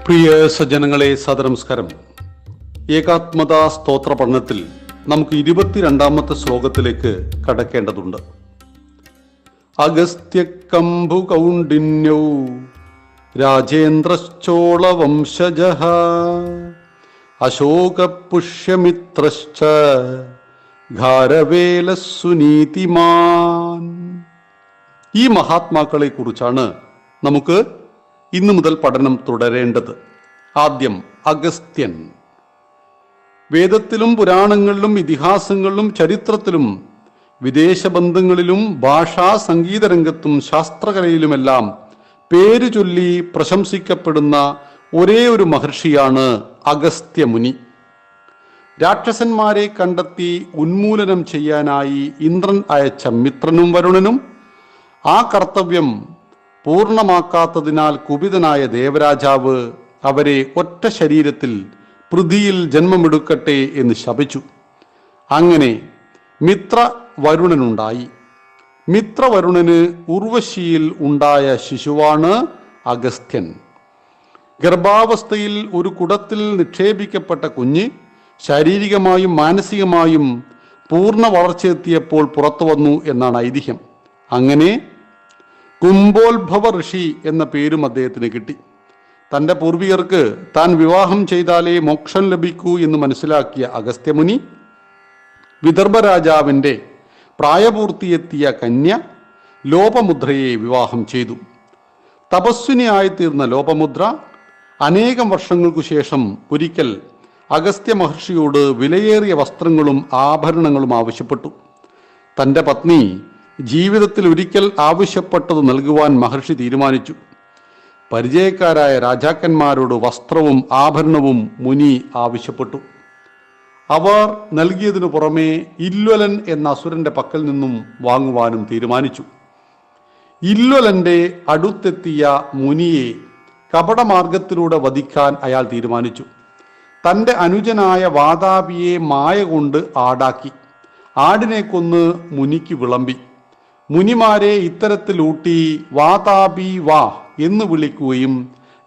പ്രിയ സജ്ജനങ്ങളെ, സദനമസ്കാരം. ഏകാത്മതാ സ്തോത്ര പഠനത്തിൽ നമുക്ക് 22ാമത്തെ ശ്ലോകത്തിലേക്ക് കടക്കേണ്ടതുണ്ട്. അഗസ്ത്യ കംഭു കൗണ്ഡിന്യൗ രാജേന്ദ്രശ്ചോള വംശജഃ അശോക പുഷ്യമിത്രശ്ച ഘാരവേല സുനീതിമാൻ. ഈ മഹാത്മാക്കളെ കുറിച്ചാണ് നമുക്ക് ഇന്നു മുതൽ പഠനം തുടരേണ്ടത്. ആദ്യം അഗസ്ത്യൻ. വേദത്തിലും പുരാണങ്ങളിലും ഇതിഹാസങ്ങളിലും ചരിത്രത്തിലും വിദേശ ബന്ധങ്ങളിലും ഭാഷാ സംഗീത രംഗത്തും ശാസ്ത്രകലയിലുമെല്ലാം പേര് ചൊല്ലി പ്രശംസിക്കപ്പെടുന്ന ഒരേ ഒരു മഹർഷിയാണ് അഗസ്ത്യമുനി. രാക്ഷസന്മാരെ കണ്ടെത്തി ഉന്മൂലനം ചെയ്യാനായി ഇന്ദ്രൻ അയച്ച മിത്രനും വരുണനും ആ കർത്തവ്യം പൂർണ്ണമാക്കാത്തതിനാൽ കുപിതനായ ദേവരാജാവ് അവരെ ഒറ്റ ശരീരത്തിൽ പൃഥ്വിയിൽ ജന്മമെടുക്കട്ടെ എന്ന് ശപിച്ചു. അങ്ങനെ മിത്രവരുണനുണ്ടായി. മിത്രവരുണന് ഉർവശിയിൽ ഉണ്ടായ ശിശുവാണ് അഗസ്ത്യൻ. ഗർഭാവസ്ഥയിൽ ഒരു കുടത്തിൽ നിക്ഷേപിക്കപ്പെട്ട കുഞ്ഞ് ശാരീരികമായും മാനസികമായും പൂർണ്ണ വളർച്ചയെത്തിയപ്പോൾ പുറത്തു വന്നു എന്നാണ് ഐതിഹ്യം. അങ്ങനെ കുംഭോത്ഭവ ഋഷി എന്ന പേരും അദ്ദേഹത്തിന് കിട്ടി. തൻ്റെ പൂർവികർക്ക് താൻ വിവാഹം ചെയ്താലേ മോക്ഷം ലഭിക്കൂ എന്ന് മനസ്സിലാക്കിയ അഗസ്ത്യമുനി വിദർഭ രാജാവിൻ്റെ പ്രായപൂർത്തിയെത്തിയ കന്യ ലോപമുദ്രയെ വിവാഹം ചെയ്തു. തപസ്വിനിയായിത്തീർന്ന ലോപമുദ്ര അനേകം വർഷങ്ങൾക്കു ശേഷം ഒരിക്കൽ അഗസ്ത്യ മഹർഷിയോട് വിലയേറിയ വസ്ത്രങ്ങളും ആഭരണങ്ങളും ആവശ്യപ്പെട്ടു. തൻ്റെ പത്നി ജീവിതത്തിൽ ഒരിക്കൽ ആവശ്യപ്പെട്ടത് നൽകുവാൻ മഹർഷി തീരുമാനിച്ചു. പരിചയക്കാരായ രാജാക്കന്മാരോട് വസ്ത്രവും ആഭരണവും മുനി ആവശ്യപ്പെട്ടു. അവർ നൽകിയതിനു പുറമെ ഇല്വലൻ എന്ന അസുരന്റെ പക്കൽ നിന്നും വാങ്ങുവാനും തീരുമാനിച്ചു. ഇല്വലന്റെ അടുത്തെത്തിയ മുനിയെ കപടമാർഗത്തിലൂടെ വധിക്കാൻ അയാൾ തീരുമാനിച്ചു. തൻ്റെ അനുജനായ വാതാപിയെ മായ കൊണ്ട് ആടാക്കി. ആടിനെ കൊന്ന് മുനിക്ക് വിളമ്പി. മുനിമാരെ ഇത്തരത്തിൽ ഊട്ടി വാതാപി വാ എന്ന് വിളിക്കുകയും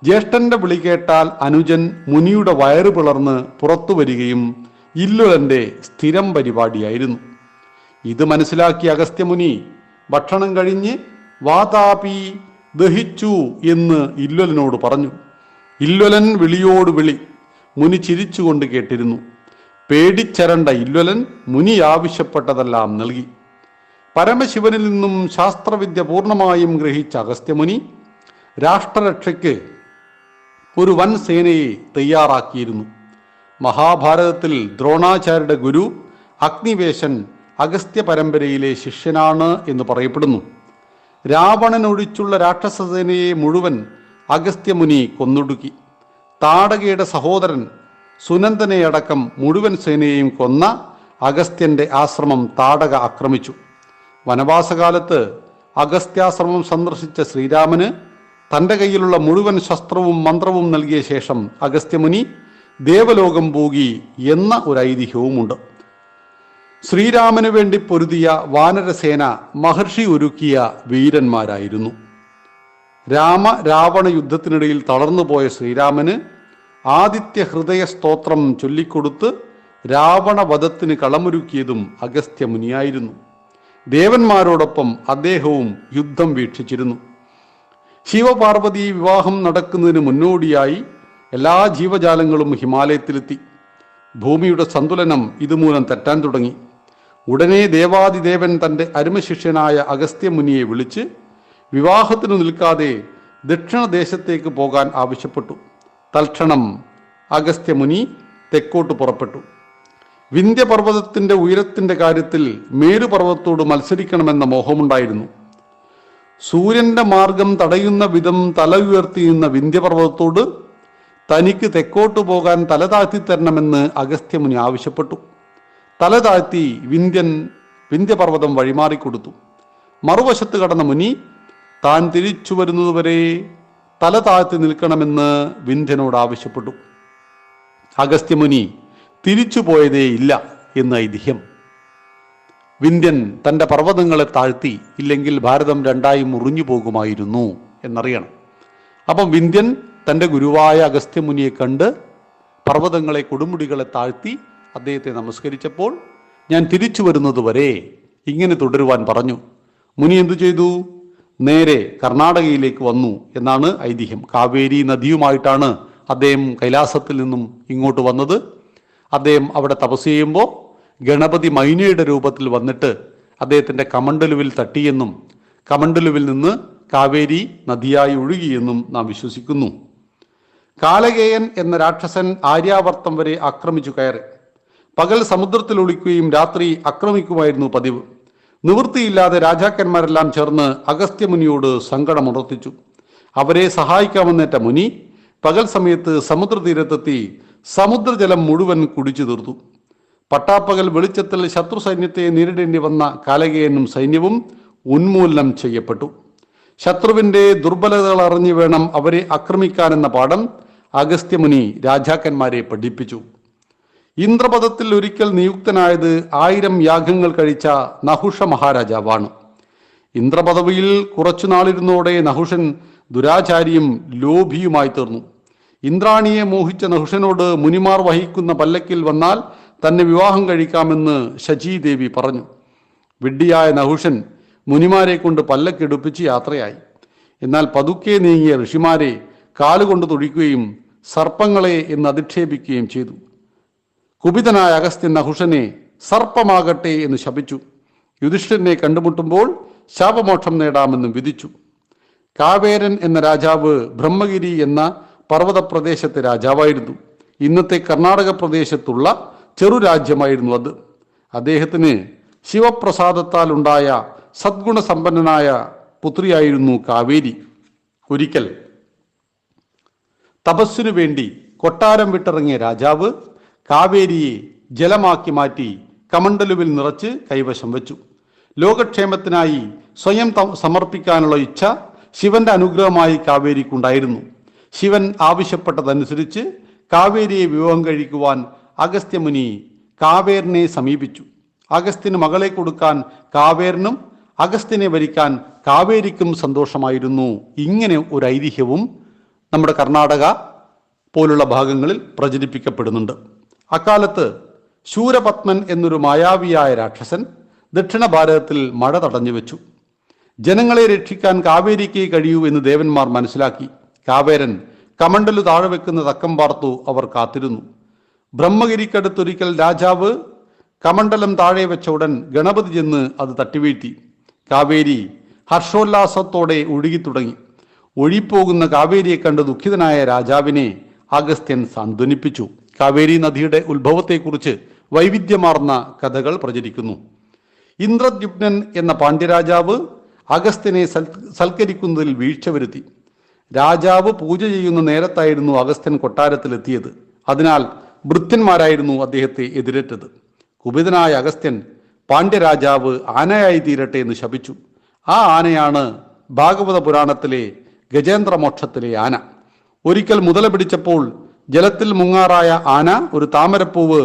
ജ്യേഷ്ഠന്റെ വിളി കേട്ടാൽ അനുജൻ മുനിയുടെ വയറ് പിളർന്ന് പുറത്തു വരികയും ഇല്വലന്റെ സ്ഥിരം പരിപാടിയായിരുന്നു. ഇത് മനസ്സിലാക്കിയ അഗസ്ത്യമുനി ഭക്ഷണം കഴിഞ്ഞ് വാതാപി ദഹിച്ചു എന്ന് ഇല്വലനോട് പറഞ്ഞു. ഇല്വലൻ വിളിയോട് വിളി മുനി ചിരിച്ചുകൊണ്ട് കേട്ടിരുന്നു. പേടിച്ചരണ്ട ഇല്വലൻ മുനി ആവശ്യപ്പെട്ടതെല്ലാം നൽകി. പരമശിവനിൽ നിന്നും ശാസ്ത്രവിദ്യ പൂർണ്ണമായും ഗ്രഹിച്ച അഗസ്ത്യമുനി രാഷ്ട്രരക്ഷയ്ക്ക് ഒരു വൻ സേനയെ തയ്യാറാക്കിയിരുന്നു. മഹാഭാരതത്തിൽ ദ്രോണാചാര്യരുടെ ഗുരു അഗ്നിവേശൻ അഗസ്ത്യ പരമ്പരയിലെ ശിഷ്യനാണ് എന്ന് പറയപ്പെടുന്നു. രാവണനൊഴിച്ചുള്ള രാക്ഷസസേനയെ മുഴുവൻ അഗസ്ത്യമുനി കൊന്നൊടുക്കി. താടകയുടെ സഹോദരൻ സുനന്ദനെയടക്കം മുഴുവൻ സേനയെയും കൊന്ന അഗസ്ത്യന്റെ ആശ്രമം താടക ആക്രമിച്ചു. വനവാസകാലത്ത് അഗസ്ത്യാശ്രമം സന്ദർശിച്ച ശ്രീരാമന് തൻ്റെ കയ്യിലുള്ള മുഴുവൻ ശസ്ത്രവും മന്ത്രവും നൽകിയ ശേഷം അഗസ്ത്യമുനി ദേവലോകം പോകി എന്ന ഒരു ഐതിഹ്യവുമുണ്ട്. ശ്രീരാമന് വേണ്ടി പൊരുതിയ വാനരസേന മഹർഷി ഒരുക്കിയ വീരന്മാരായിരുന്നു. രാവണ യുദ്ധത്തിനിടയിൽ തളർന്നുപോയ ശ്രീരാമന് ആദിത്യ ഹൃദയ സ്തോത്രം ചൊല്ലിക്കൊടുത്ത് രാവണവധത്തിന് കളമൊരുക്കിയതും അഗസ്ത്യമുനിയായിരുന്നു. ദേവന്മാരോടൊപ്പം അദ്ദേഹവും യുദ്ധം വീക്ഷിച്ചിരുന്നു. ശിവപാർവതി വിവാഹം നടക്കുന്നതിന് മുന്നോടിയായി എല്ലാ ജീവജാലങ്ങളും ഹിമാലയത്തിലെത്തി. ഭൂമിയുടെ സന്തുലനം ഇതുമൂലം തെറ്റാൻ തുടങ്ങി. ഉടനെ ദേവാദിദേവൻ തൻ്റെ അരുമശിഷ്യനായ അഗസ്ത്യമുനിയെ വിളിച്ച് വിവാഹത്തിനു നിൽക്കാതെ ദക്ഷിണദേശത്തേക്ക് പോകാൻ ആവശ്യപ്പെട്ടു. തൽക്ഷണം അഗസ്ത്യമുനി തെക്കോട്ട് പുറപ്പെട്ടു. വിന്ധ്യപർവ്വതത്തിന്റെ ഉയരത്തിന്റെ കാര്യത്തിൽ മേരുപർവ്വതത്തോട് മത്സരിക്കണമെന്ന മോഹമുണ്ടായിരുന്നു. സൂര്യന്റെ മാർഗം തടയുന്ന വിധം തല ഉയർത്തിയുന്ന വിന്ധ്യപർവ്വതത്തോട് തനിക്ക് തെക്കോട്ട് പോകാൻ തല താഴ്ത്തി തരണമെന്ന് അഗസ്ത്യമുനി ആവശ്യപ്പെട്ടു. തല താഴ്ത്തി വിന്ധ്യപർവ്വതം വഴിമാറിക്കൊടുത്തു. മറുവശത്ത് കടന്ന മുനി താൻ തിരിച്ചു വരുന്നതുവരെ തല താഴ്ത്തി നിൽക്കണമെന്ന് വിന്ധ്യനോട് ആവശ്യപ്പെട്ടു. അഗസ്ത്യമുനി തിരിച്ചു പോയതേ ഇല്ല എന്ന് ഐതിഹ്യം. വിന്ധ്യൻ തൻ്റെ പർവ്വതങ്ങളെ താഴ്ത്തി, ഇല്ലെങ്കിൽ ഭാരതം രണ്ടായി മുറിഞ്ഞു പോകുമായിരുന്നു എന്നറിയണം. അപ്പം വിന്ധ്യൻ തൻ്റെ ഗുരുവായ അഗസ്ത്യമുനിയെ കണ്ട് പർവ്വതങ്ങളെ കൊടുമുടികളെ താഴ്ത്തി അദ്ദേഹത്തെ നമസ്കരിച്ചപ്പോൾ ഞാൻ തിരിച്ചു വരുന്നതുവരെ ഇങ്ങനെ തുടരുവാൻ പറഞ്ഞു. മുനി എന്തു ചെയ്തു? നേരെ കർണാടകയിലേക്ക് വന്നു എന്നാണ് ഐതിഹ്യം. കാവേരി നദിയുമായിട്ടാണ് അദ്ദേഹം കൈലാസത്തിൽ നിന്നും ഇങ്ങോട്ട് വന്നത്. അദ്ദേഹം അവിടെ തപസ് ചെയ്യുമ്പോൾ ഗണപതി മൈനയുടെ രൂപത്തിൽ വന്നിട്ട് അദ്ദേഹത്തിൻ്റെ കമണ്ഡലുവിൽ തട്ടിയെന്നും കമണ്ഡലുവിൽ നിന്ന് കാവേരി നദിയായി ഒഴുകിയെന്നും നാം വിശ്വസിക്കുന്നു. കാലകേയൻ എന്ന രാക്ഷസൻ ആര്യാവർത്തം വരെ ആക്രമിച്ചു കയറി. പകൽ സമുദ്രത്തിൽ ഒളിക്കുകയും രാത്രി ആക്രമിക്കുമായിരുന്നു പതിവ്. നിവൃത്തിയില്ലാതെ രാജാക്കന്മാരെല്ലാം ചേർന്ന് അഗസ്ത്യമുനിയോട് സങ്കടമുണർത്തിച്ചു. അവരെ സഹായിക്കാമെന്നേറ്റ മുനി പകൽ സമയത്ത് സമുദ്രതീരത്തെത്തി സമുദ്രജലം മുഴുവൻ കുടിച്ചു തീർത്തു. പട്ടാപ്പകൽ വെളിച്ചത്തിൽ ശത്രു സൈന്യത്തെ നേരിടേണ്ടി വന്ന കാലകേയനും സൈന്യവും ഉന്മൂലനം ചെയ്യപ്പെട്ടു. ശത്രുവിന്റെ ദുർബലതകൾ അറിഞ്ഞു വേണം അവരെ ആക്രമിക്കാനെന്ന പാഠം അഗസ്ത്യമുനി രാജാക്കന്മാരെ പഠിപ്പിച്ചു. ഇന്ദ്രപദത്തിൽ ഒരിക്കൽ നിയുക്തനായത് 1000 യാഗങ്ങൾ കഴിച്ച നഹുഷ മഹാരാജാവാണ്. ഇന്ദ്രപദവിയിൽ കുറച്ചു നാളിരുന്നോടെ നഹുഷൻ ദുരാചാരിയും ലോഭിയുമായി തീർന്നു. ഇന്ദ്രാണിയെ മോഹിച്ച നഹുഷനോട് മുനിമാർ വഹിക്കുന്ന പല്ലക്കിൽ വന്നാൽ തന്നെ വിവാഹം കഴിക്കാമെന്ന് ശചീദേവി പറഞ്ഞു. വിഡ്ഢിയായ നഹുഷൻ മുനിമാരെ കൊണ്ട് പല്ലക്കെടുപ്പിച്ച് യാത്രയായി. എന്നാൽ പതുക്കെ നീങ്ങിയ ഋഷിമാരെ കാലുകൊണ്ട് തൊഴിക്കുകയും സർപ്പങ്ങളെ എന്ന് അധിക്ഷേപിക്കുകയും ചെയ്തു. കുപിതനായ അഗസ്ത്യൻ നഹുഷനെ സർപ്പമാകട്ടെ എന്ന് ശപിച്ചു. യുധിഷ്ഠിരനെ കണ്ടുമുട്ടുമ്പോൾ ശാപമോക്ഷം നേടാമെന്നും വിധിച്ചു. കാവേരൻ എന്ന രാജാവ് ബ്രഹ്മഗിരി എന്ന പർവ്വത പ്രദേശത്തെ രാജാവായിരുന്നു. ഇന്നത്തെ കർണാടക പ്രദേശത്തുള്ള ചെറുരാജ്യമായിരുന്നു അത്. അദ്ദേഹത്തിന് ശിവപ്രസാദത്താൽ ഉണ്ടായ സദ്ഗുണസമ്പന്നനായ പുത്രിയായിരുന്നു കാവേരി. ഒരിക്കൽ തപസ്സിനു വേണ്ടി കൊട്ടാരം വിട്ടിറങ്ങിയ രാജാവ് കാവേരിയെ ജലമാക്കി മാറ്റി കമണ്ഡലുവിൽ നിറച്ച് കൈവശം വെച്ചു. ലോകക്ഷേമത്തിനായി സ്വയം സമർപ്പിക്കാനുള്ള ഇച്ഛ ശിവന്റെ അനുഗ്രഹമായി കാവേരിക്കുണ്ടായിരുന്നു. ശിവൻ ആവശ്യപ്പെട്ടതനുസരിച്ച് കാവേരിയെ വിവാഹം കഴിക്കുവാൻ അഗസ്ത്യമുനി കാവേരനെ സമീപിച്ചു. അഗസ്ത്യന് മകളെ കൊടുക്കാൻ കാവേരനും അഗസ്ത്യനെ വരിക്കാൻ കാവേരിക്കും സന്തോഷമായിരുന്നു. ഇങ്ങനെ ഒരു ഐതിഹ്യവും നമ്മുടെ കർണാടക പോലുള്ള ഭാഗങ്ങളിൽ പ്രചരിപ്പിക്കപ്പെടുന്നുണ്ട്. അക്കാലത്ത് ശൂരപത്മൻ എന്നൊരു മായാവിയായ രാക്ഷസൻ ദക്ഷിണ ഭാരതത്തിൽ മഴ തടഞ്ഞു വെച്ചു. ജനങ്ങളെ രക്ഷിക്കാൻ കാവേരിക്ക് കഴിയൂ എന്ന് ദേവന്മാർ മനസ്സിലാക്കി. കാവേരൻ കമണ്ഡലു താഴെ വെക്കുന്ന തക്കം പാർത്തു അവർ കാത്തിരുന്നു. ബ്രഹ്മഗിരിക്കടുത്തൊരിക്കൽ രാജാവ് കമണ്ഡലം താഴെ വെച്ച ഉടൻ ഗണപതി ചെന്ന് അത് തട്ടിവീഴ്ത്തി. കാവേരി ഹർഷോല്ലാസത്തോടെ ഒഴുകി തുടങ്ങി. ഒഴിപ്പോകുന്ന കാവേരിയെ കണ്ട് ദുഃഖിതനായ രാജാവിനെ അഗസ്ത്യൻ സാന്ത്വനിപ്പിച്ചു. കാവേരി നദിയുടെ ഉത്ഭവത്തെക്കുറിച്ച് വൈവിധ്യമാർന്ന കഥകൾ പ്രചരിക്കുന്നു. ഇന്ദ്രദ്യുപ്നൻ എന്ന പാണ്ഡ്യരാജാവ് അഗസ്ത്യനെ സൽക്കരിക്കുന്നതിൽ വീഴ്ച വരുത്തി. രാജാവ് പൂജ ചെയ്യുന്ന നേരത്തായിരുന്നു അഗസ്ത്യൻ കൊട്ടാരത്തിലെത്തിയത്. അതിനാൽ ഭൃത്യന്മാരായിരുന്നു അദ്ദേഹത്തെ എതിരേറ്റത്. കുപിതനായ അഗസ്ത്യൻ പാണ്ഡ്യരാജാവ് ആനയായി തീരട്ടെ എന്ന് ശപിച്ചു. ആ ആനയാണ് ഭാഗവത പുരാണത്തിലെ ഗജേന്ദ്രമോക്ഷത്തിലെ ആന. ഒരിക്കൽ മുതല പിടിച്ചപ്പോൾ ജലത്തിൽ മുങ്ങാറായ ആന ഒരു താമരപ്പൂവ്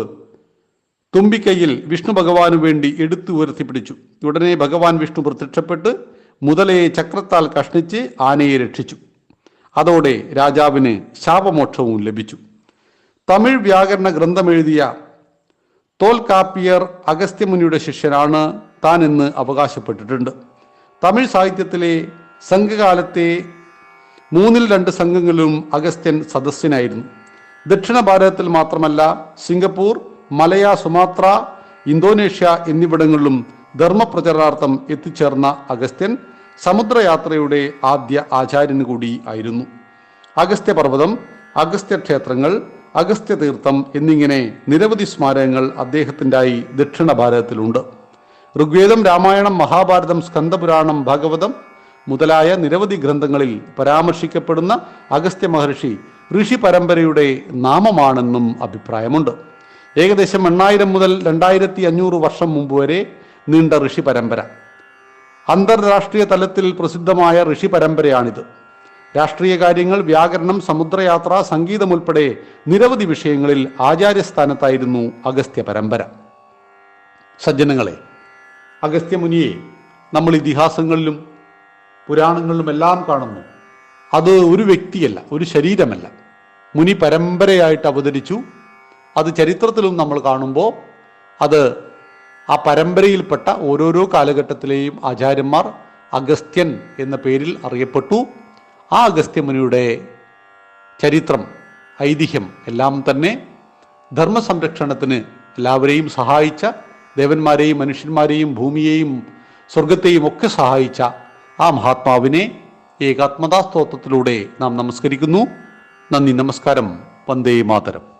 തുമ്പിക്കൈയിൽ വിഷ്ണു ഭഗവാനു വേണ്ടി എടുത്തു ഉയർത്തിപ്പിടിച്ചു. ഉടനെ ഭഗവാൻ വിഷ്ണു പ്രത്യക്ഷപ്പെട്ട് മുതലയെ ചക്രത്താൽ കഷ്ണിച്ച് ആനയെ രക്ഷിച്ചു. അതോടെ രാജാവിന് ശാപമോക്ഷവും ലഭിച്ചു. തമിഴ് വ്യാകരണ ഗ്രന്ഥമെഴുതിയ തോൽകാപ്പിയർ അഗസ്ത്യമുനിയുടെ ശിഷ്യനാണ് താൻ എന്ന് അവകാശപ്പെട്ടിട്ടുണ്ട്. തമിഴ് സാഹിത്യത്തിലെ സംഘകാലത്തെ 2/3 സംഘങ്ങളിലും അഗസ്ത്യൻ സദസ്യനായിരുന്നു. ദക്ഷിണ ഭാരതത്തിൽ മാത്രമല്ല സിംഗപ്പൂർ, മലയ, സുമാത്ര, ഇന്തോനേഷ്യ എന്നിവിടങ്ങളിലും ധർമ്മപ്രചരണാർത്ഥം എത്തിച്ചേർന്ന അഗസ്ത്യൻ സമുദ്രയാത്രയുടെ ആദ്യ ആചാര്യൻ കൂടി ആയിരുന്നു. അഗസ്ത്യപർവ്വതം, അഗസ്ത്യ ക്ഷേത്രങ്ങൾ, അഗസ്ത്യ തീർത്ഥം എന്നിങ്ങനെ നിരവധി സ്മാരകങ്ങൾ അദ്ദേഹത്തിൻ്റെയായി ദക്ഷിണ ഭാരതത്തിലുണ്ട്. ഋഗ്വേദം, രാമായണം, മഹാഭാരതം, സ്കന്ദപുരാണം, ഭാഗവതം മുതലായ നിരവധി ഗ്രന്ഥങ്ങളിൽ പരാമർശിക്കപ്പെടുന്ന അഗസ്ത്യ മഹർഷി ഋഷി പരമ്പരയുടെ നാമമാണെന്നും അഭിപ്രായമുണ്ട്. ഏകദേശം 8000 മുതൽ 2500 വർഷം മുമ്പ് വരെ നീണ്ട ഋഷി പരമ്പര. അന്തർരാഷ്ട്രീയ തലത്തിൽ പ്രസിദ്ധമായ ഋഷി പരമ്പരയാണിത്. രാഷ്ട്രീയ കാര്യങ്ങൾ, വ്യാകരണം, സമുദ്രയാത്ര, സംഗീതം ഉൾപ്പെടെ നിരവധി വിഷയങ്ങളിൽ ആചാര്യസ്ഥാനത്തായിരുന്നു അഗസ്ത്യ പരമ്പര. സജ്ജനങ്ങളെ, അഗസ്ത്യമുനിയെ നമ്മൾ ഇതിഹാസങ്ങളിലും പുരാണങ്ങളിലും എല്ലാം കാണുന്നു. അത് ഒരു വ്യക്തിയല്ല, ഒരു ശരീരമല്ല, മുനി പരമ്പരയായിട്ട് അവതരിച്ചു. അത് ചരിത്രത്തിലും നമ്മൾ കാണുമ്പോൾ അത് ആ പരമ്പരയിൽപ്പെട്ട ഓരോരോ കാലഘട്ടത്തിലെയും ആചാര്യന്മാർ അഗസ്ത്യൻ എന്ന പേരിൽ അറിയപ്പെട്ടു. ആ അഗസ്ത്യമുനിയുടെ ചരിത്രം, ഐതിഹ്യം എല്ലാം തന്നെ ധർമ്മസംരക്ഷണത്തിന് എല്ലാവരെയും സഹായിച്ച, ദേവന്മാരെയും മനുഷ്യന്മാരെയും ഭൂമിയെയും സ്വർഗത്തെയും ഒക്കെ സഹായിച്ച ആ മഹാത്മാവിനെ ഏകാത്മതാ സ്തോത്രത്തിലൂടെ നാം നമസ്കരിക്കുന്നു. നന്ദി, നമസ്കാരം. വന്ദേ മാതരം.